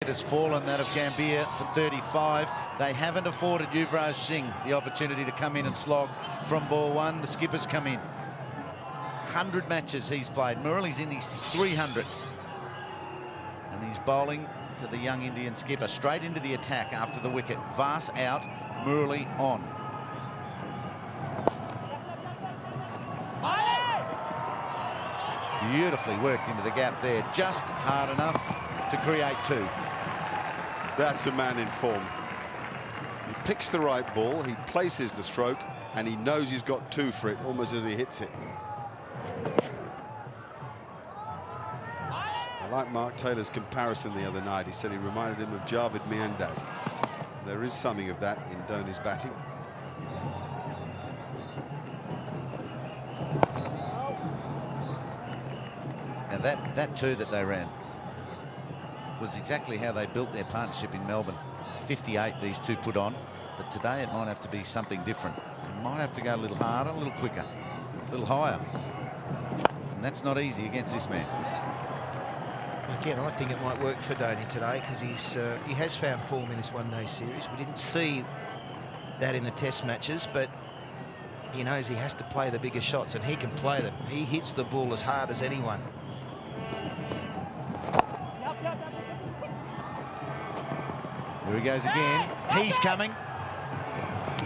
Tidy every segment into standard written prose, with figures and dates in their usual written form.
It has fallen, that of Gambia, for 35. They haven't afforded Yuvraj Singh the opportunity to come in and slog from ball one. The skipper's come in. 100 matches he's played. Murali's in his 300. And he's bowling to the young Indian skipper. Straight into the attack after the wicket. Vas out, Murali on. Beautifully worked into the gap there. Just hard enough to create two. That's a man in form. He picks the right ball, he places the stroke, and he knows he's got two for it almost as he hits it. I like Mark Taylor's comparison the other night. He said he reminded him of Javid Miandad. There is something of that in Dhoni's batting. Now that two that they ran was exactly how they built their partnership in Melbourne. 58 these two put on, but today it might have to be something different. It might have to go a little harder, a little quicker, a little higher. And that's not easy against this man. Again, I think it might work for Dhoni today because he has found form in this one-day series. We didn't see that in the test matches, but he knows he has to play the bigger shots, and he can play them. He hits the ball as hard as anyone. Here he goes again. He's coming.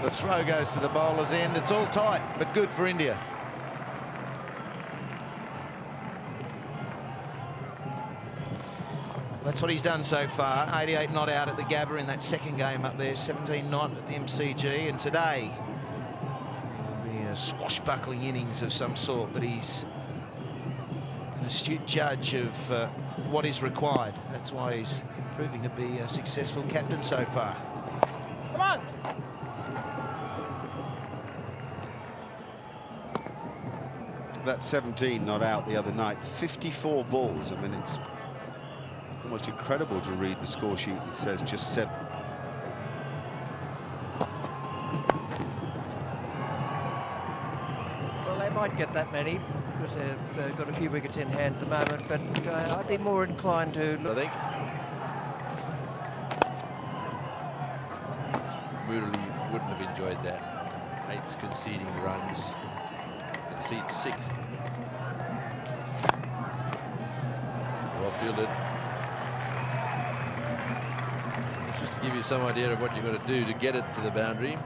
The throw goes to the bowler's end. It's all tight, but good for India. That's what he's done so far. 88 not out at the Gabba in that second game up there. 17 not at the MCG. And today, it'll be a swashbuckling innings of some sort, but he's an astute judge of what is required. That's why he's proving to be a successful captain so far. Come on! That 17 not out the other night, 54 balls. I mean, it's almost incredible to read the score sheet that says just 7. Well, they might get that many because they've got a few wickets in hand at the moment, but I'd be more inclined to look. I think Murali wouldn't have enjoyed that. Hates conceding runs. Concedes 6. Well fielded. Just to give you some idea of what you've got to do to get it to the boundary.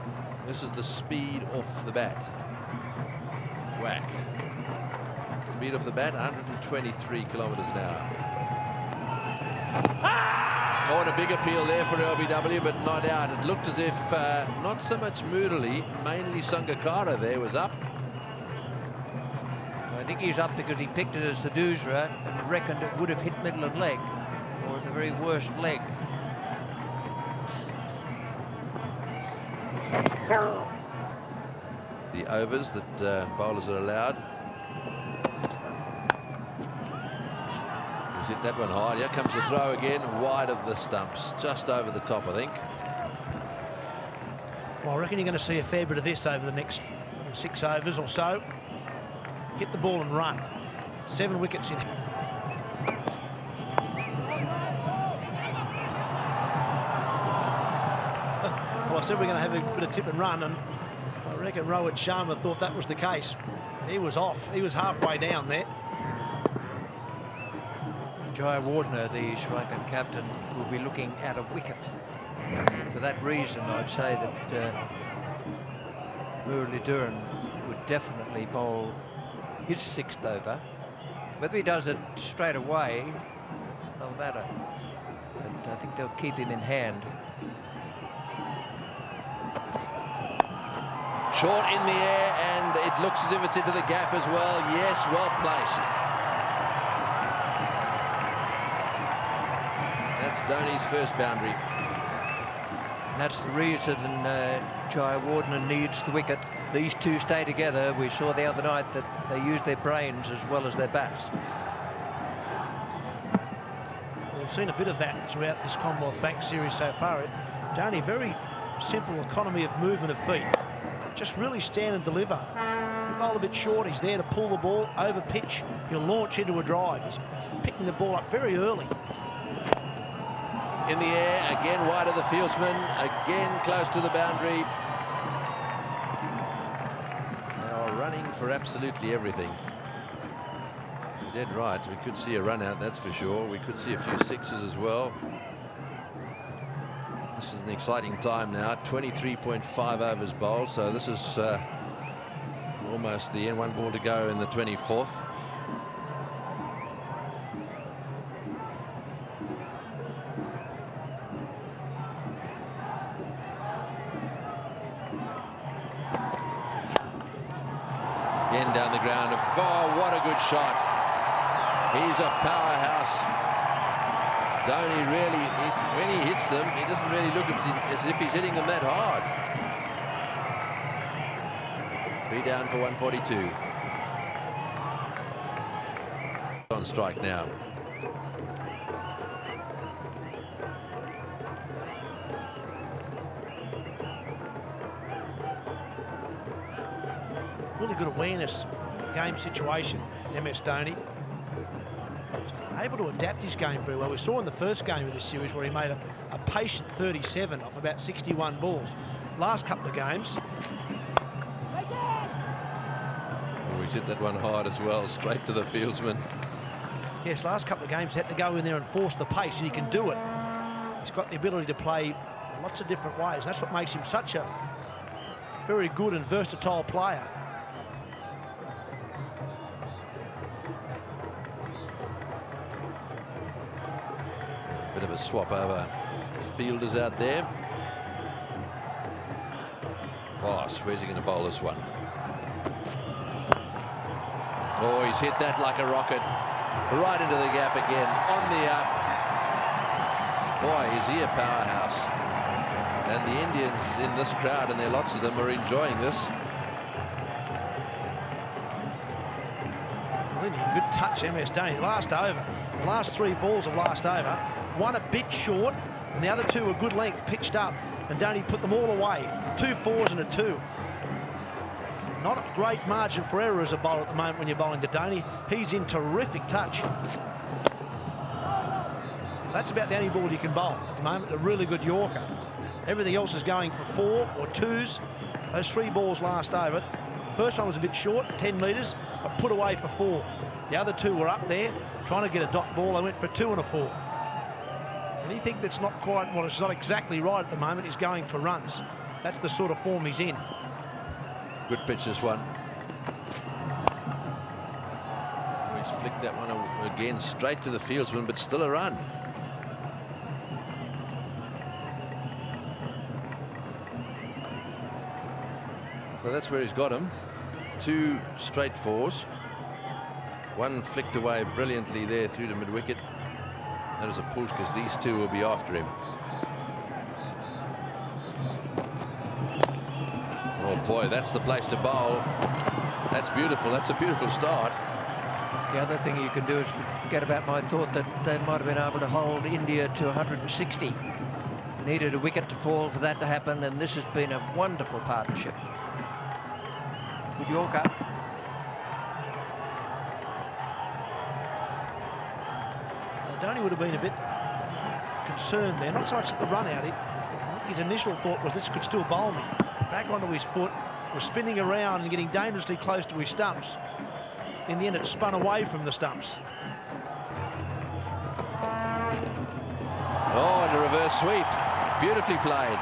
This is the speed off the bat. Whack. Speed off the bat, 123 kilometres an hour. Oh, and a big appeal there for LBW, but not out. It looked as if not so much Murali, mainly Sangakkara there was up. I think he's up because he picked it as the doosra and reckoned it would have hit middle and leg, or the very worst leg. The overs that bowlers are allowed. He's hit that one hard. Here comes the throw again, wide of the stumps, just over the top, I think. Well, I reckon you're going to see a fair bit of this over the next 6 overs or so. Hit the ball and run. 7 wickets in. Well, I said we're going to have a bit of tip and run, and I reckon Rohit Sharma thought that was the case. He was off. He was halfway down there. Jayawardene, the Sri Lankan captain, will be looking at a wicket. For that reason, I'd say that Muralidharan would definitely bowl his 6th over. Whether he does it straight away, no matter. And I think they'll keep him in hand. Short in the air, and it looks as if it's into the gap as well. Yes, well placed. That's Dhoni's first boundary. And that's the reason Jayawardene needs the wicket. If these two stay together, we saw the other night that they use their brains as well as their bats. We've seen a bit of that throughout this Commonwealth Bank series so far. Dhoni, very simple economy of movement of feet. Just really stand and deliver. You bowl a bit short, he's there to pull the ball over pitch. He'll launch into a drive. He's picking the ball up very early. in the air, again wide of the fieldsman, again close to the boundary. They are running for absolutely everything. You're dead right, we could see a run out, that's for sure. We could see a few sixes as well. This is an exciting time now. 23.5 overs bowled, so this is almost the end. One ball to go in the 24th. Again down the ground. Oh, what a good shot. He's a powerhouse. Dhoni really, when he hits them, he doesn't really look as if he's hitting them that hard. 3 down for 142. On strike now. Really good awareness, game situation, MS Dhoni. Able to adapt his game very well. We saw in the first game of this series where he made a patient 37 off about 61 balls. Last couple of games. Oh, he's hit that one hard as well, straight to the fieldsman. Yes, last couple of games he had to go in there and force the pace, and he can do it. He's got the ability to play lots of different ways. That's what makes him such a very good and versatile player. Bit of a swap over fielders out there. Boss, where's he going to bowl this one? Oh, he's hit that like a rocket. Right into the gap again, on the up. Boy, is he a powerhouse. And the Indians in this crowd, and there are lots of them, are enjoying this. Really good touch, MS Dhoni. Last over, the last 3 balls of last over. One a bit short, and the other 2 were good length, pitched up, and Dhoni put them all away. 2 4s and a 2. Not a great margin for error as a bowler at the moment when you're bowling to Dhoni. He's in terrific touch. That's about the only ball you can bowl at the moment, a really good Yorker. Everything else is going for 4 or 2s. Those 3 balls last over. First one was a bit short, 10 metres, got put away for 4. The other 2 were up there, trying to get a dot ball. They went for 2 and a 4. Anything that's not quite, well, it's not exactly right at the moment, is going for runs. That's the sort of form he's in. Good pitch, this one. He's flicked that one again straight to the fieldsman, but still a run. So that's where he's got him. 2 straight 4s. One flicked away brilliantly there through to mid-wicket. That is a push, because these 2 will be after him. Oh boy, that's the place to bowl. That's beautiful. That's a beautiful start. The other thing you can do is forget about my thought that they might have been able to hold India to 160. Needed a wicket to fall for that to happen, and this has been a wonderful partnership. Good Yorker. Dhoni would have been a bit concerned there, not so much at the run out. I think his initial thought was this could still bowl me. Back onto his foot, was spinning around and getting dangerously close to his stumps. In the end, it spun away from the stumps. Oh, and a reverse sweep. Beautifully played.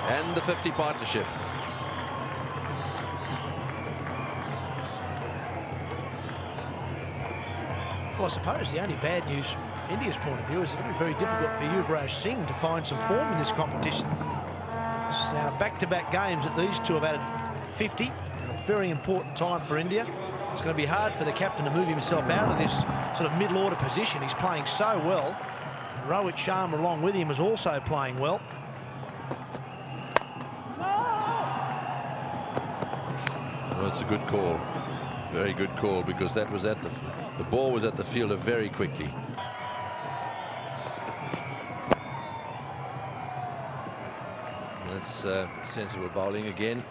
And the 50 partnership. Well, I suppose the only bad news from India's point of view is it's going to be very difficult for Yuvraj Singh to find some form in this competition. It's now back-to-back games that these 2 have added 50, and a very important time for India. It's going to be hard for the captain to move himself out of this sort of middle-order position. He's playing so well. And Rohit Sharma along with him is also playing well. Well, it's a good call. Very good call, because that was at the ball was at the fielder very quickly. That's sensible bowling again.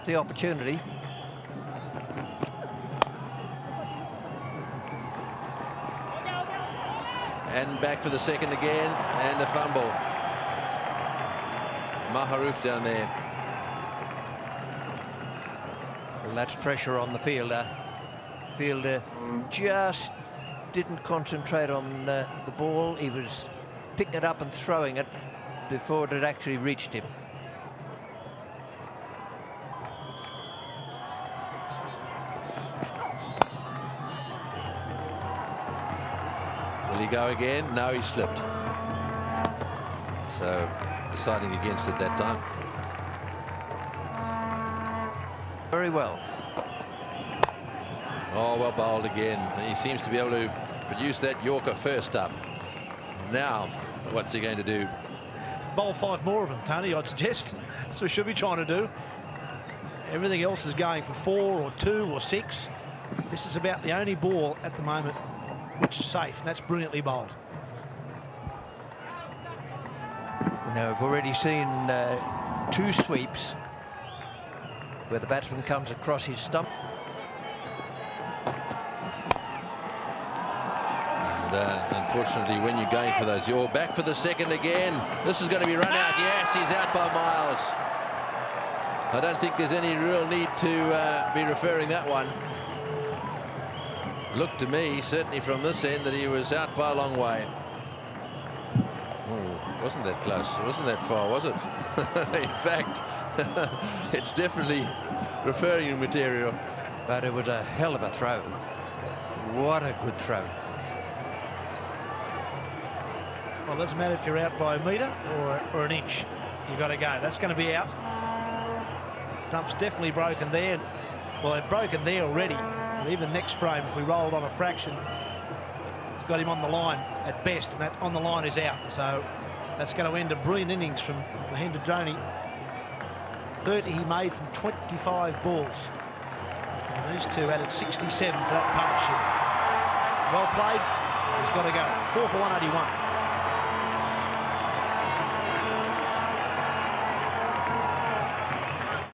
The opportunity. And back for the second again, and a fumble. Maharouf down there. Well, that's pressure on the fielder. Fielder just didn't concentrate on the ball. He was picking it up and throwing it before it had actually reached him. Will he go again? No, he slipped. So deciding against it that time. Very well. Oh, well bowled again. He seems to be able to produce that Yorker first up. Now, what's he going to do? Bowl 5 more of them, Tony, I'd suggest. That's what we should be trying to do. Everything else is going for 4 or 2 or 6. This is about the only ball at the moment which is safe, and that's brilliantly bowled. Now, we've already seen 2 sweeps where the batsman comes across his stump. And unfortunately, when you're going for those, you're back for the second again. This is going to be run out. Yes, he's out by miles. I don't think there's any real need to be referring that one. Looked to me, certainly from this end, that he was out by a long way. Wasn't that close? It wasn't that far, was it? In fact, it's definitely referring material. But it was a hell of a throw. What a good throw. Well, it doesn't matter if you're out by a metre or an inch. You've got to go. That's going to be out. Stump's definitely broken there. Well, they've broken there already. And even next frame, if we rolled on a fraction, it's got him on the line at best, and that on the line is out. So that's going to end a brilliant innings from Mahendra Dhoni. 30 he made from 25 balls. And these two added 67 for that partnership. Well played. He's got to go. 4 for 181.